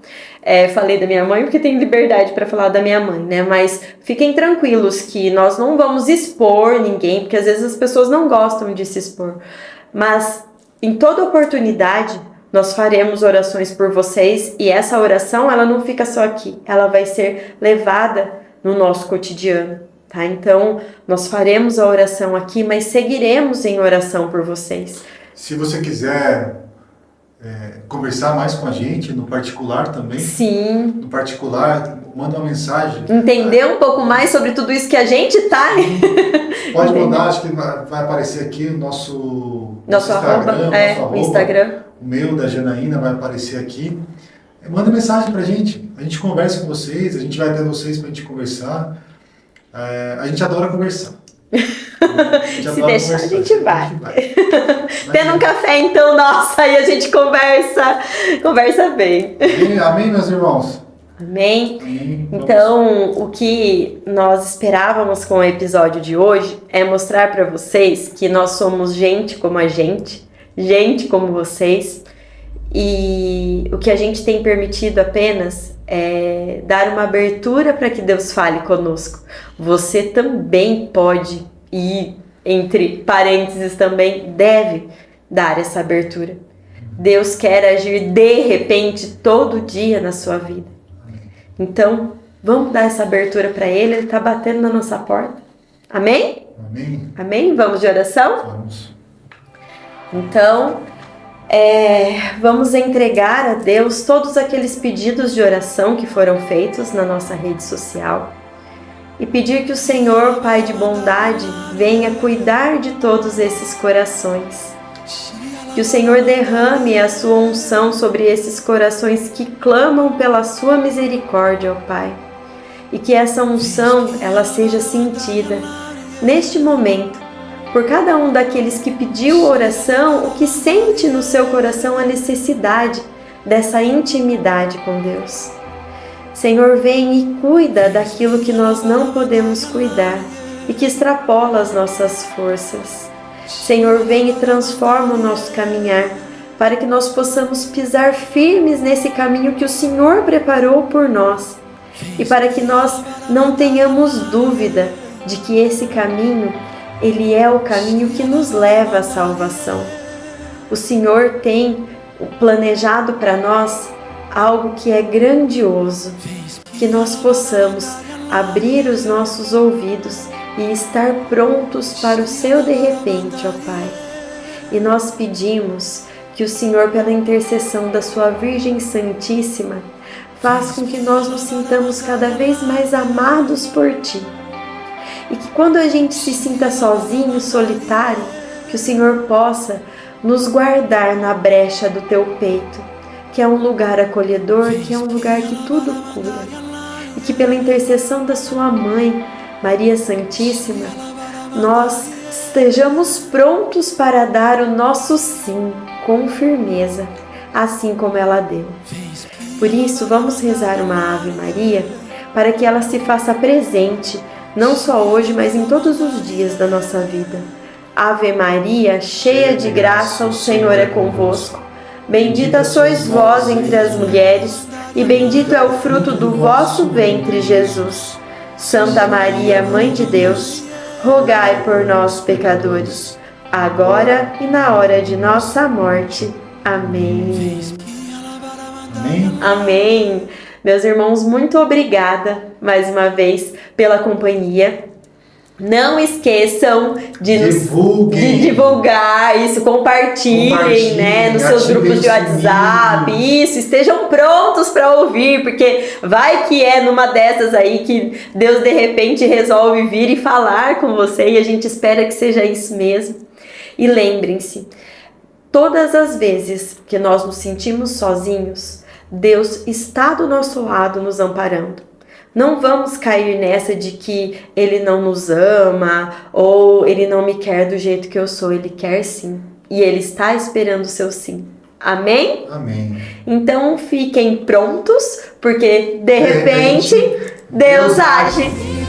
Falei da minha mãe porque tenho liberdade para falar da minha mãe, né? Mas fiquem tranquilos que nós não vamos expor ninguém, porque às vezes as pessoas não gostam de se expor. Mas, em toda oportunidade, nós faremos orações por vocês e essa oração, ela não fica só aqui, ela vai ser levada no nosso cotidiano, tá? Então, nós faremos a oração aqui, mas seguiremos em oração por vocês. Se você quiser conversar mais com a gente, no particular também. Sim. No particular, manda uma mensagem. Entender um pouco mais sobre tudo isso que a gente tá. Pode mandar, acho que vai aparecer aqui o nosso Instagram, o Instagram. O meu, da Janaína, vai aparecer aqui. Manda mensagem pra gente. A gente conversa com vocês, a gente vai até vocês pra gente conversar. A gente adora conversar. Se deixar, a gente vai. Tendo um café, então, nossa, aí a gente conversa bem. Amém, meus irmãos? Amém? Amém. Então, o que nós esperávamos com o episódio de hoje é mostrar para vocês que nós somos gente como a gente como vocês, e o que a gente tem permitido apenas é dar uma abertura para que Deus fale conosco. Você também pode, e entre parênteses também deve dar essa abertura. Deus quer agir de repente todo dia na sua vida. Então, vamos dar essa abertura para Ele está batendo na nossa porta. Amém? Amém. Amém? Vamos de oração? Vamos. Então, vamos entregar a Deus todos aqueles pedidos de oração que foram feitos na nossa rede social e pedir que o Senhor, Pai de bondade, venha cuidar de todos esses corações. Que o Senhor derrame a sua unção sobre esses corações que clamam pela sua misericórdia, ó Pai. E que essa unção, ela seja sentida neste momento por cada um daqueles que pediu oração, o que sente no seu coração a necessidade dessa intimidade com Deus. Senhor, vem e cuida daquilo que nós não podemos cuidar e que extrapola as nossas forças. Senhor, vem e transforma o nosso caminhar para que nós possamos pisar firmes nesse caminho que o Senhor preparou por nós e para que nós não tenhamos dúvida de que esse caminho, ele é o caminho que nos leva à salvação. O Senhor tem planejado para nós algo que é grandioso, que nós possamos abrir os nossos ouvidos e estar prontos para o seu de repente, ó Pai. E nós pedimos que o Senhor, pela intercessão da sua Virgem Santíssima, faz com que nós nos sintamos cada vez mais amados por Ti. E que quando a gente se sinta sozinho, solitário, que o Senhor possa nos guardar na brecha do Teu peito, que é um lugar acolhedor, que é um lugar que tudo cura. E que pela intercessão da Sua Mãe, Maria Santíssima, nós estejamos prontos para dar o nosso sim com firmeza, assim como ela deu. Por isso, vamos rezar uma Ave Maria para que ela se faça presente, não só hoje, mas em todos os dias da nossa vida. Ave Maria, cheia de graça, o Senhor é convosco. Bendita sois vós entre as mulheres, e bendito é o fruto do vosso ventre, Jesus. Santa Maria, Mãe de Deus, rogai por nós, pecadores, agora e na hora de nossa morte. Amém. Amém. Amém. Meus irmãos, muito obrigada mais uma vez pela companhia. Não esqueçam de divulgar isso, compartilhem, né, nos seus grupos de WhatsApp, isso, estejam prontos para ouvir, porque vai que é numa dessas aí que Deus de repente resolve vir e falar com você, e a gente espera que seja isso mesmo. E lembrem-se, todas as vezes que nós nos sentimos sozinhos, Deus está do nosso lado nos amparando. Não vamos cair nessa de que Ele não nos ama ou Ele não me quer do jeito que eu sou. Ele quer sim. E Ele está esperando o seu sim. Amém? Amém. Então fiquem prontos, porque de repente Deus age.